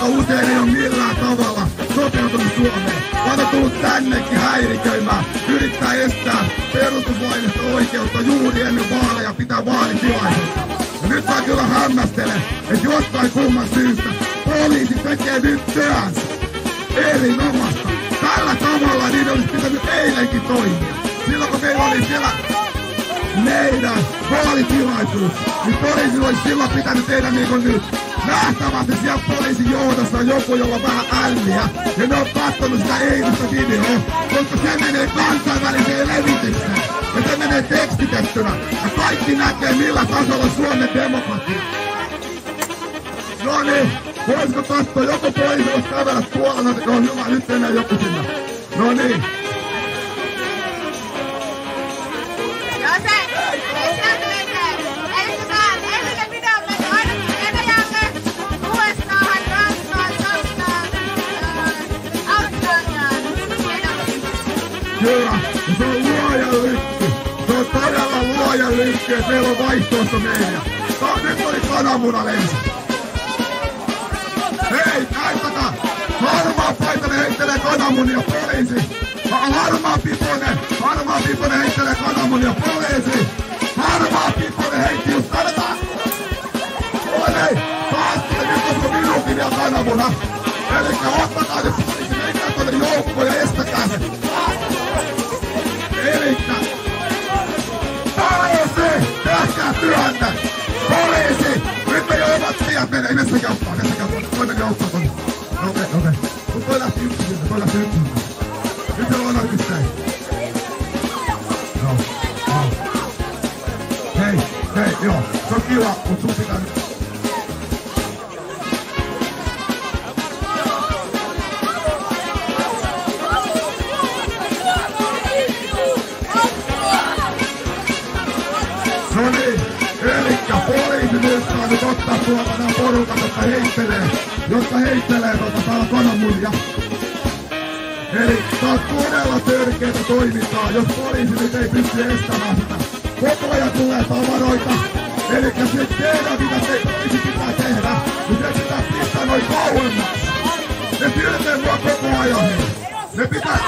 usein ei ole millään tavalla sopeutunut Suomeen, vaan on tullut tännekin häiriköimään, yrittää estää perustuslaillista oikeutta juuri ennen vaaleja pitää vaalitilaisuutta. Ja nyt mä kyllä hämmästelen, että jostain kumman syystä poliisi tekee nyt työnsä erinomaista. Tällä tavalla niin olisi pitänyt eilenkin toimia. Silloin kun meillä oli siellä meidän vaalitilaisuus, niin poliisi olisi silloin pitänyt tehdä niin kuin nyt. Nähtävästi siellä poliisin johdossa on joku, jolla on vähän älliä, ja ne on katsonut sitä eilistä videoa, koska se menee kansainväliseen levitykseen, ja se menee tekstitettynä, ja kaikki näkee millä tasolla Suomen demokratia. No niin, voisiko katsoa, joku poliisi voisi kävellä tuolla, että on hyvä, nyt enää joku sinne. No niin. Kyllä, se on luojan lykky. Se on todella luojan lykky, että meillä on vaihtoehto media. Nyt oli kananmuna lensi. Hei, käytäkää! Harmaa paitainen heittelee kananmunia, poliisi! Harmaa piponen heittelee kananmunia, poliisi! Harmaa piponen heitti just kannataan! Hei, taas tuli nyt on minuutin vielä kananmuna. Elikkä ottakaa nyt poliisi, meikää tuonne joukkoon ja estäkää se! Elikkä poliisi! Tehkää työntä! Poliisi! Nyt ei ole omat sijat mene, ei mene joukkoa, toinen joukkoa tonne. Okei. Mut toi lähti yksin. Nyt se on oikein näin. Joo. Hei, joo. Se on kiva, mut sun pitää nyt. No niin, elikkä poliisi nyt saa nyt ottaa tuolta nää porukat, jotka heittelee täällä kananmunia. Eli tää on todella törkeetä toimintaa, jos poliisi nyt ei pysty estämään sitä. Koko ajan tulee tavaroita, elikkä se tehdä mitä se poliisi pitää tehdä, niin se pitää pistää noin kauemmas. Ne syötee mua koko ajan. Ne pitää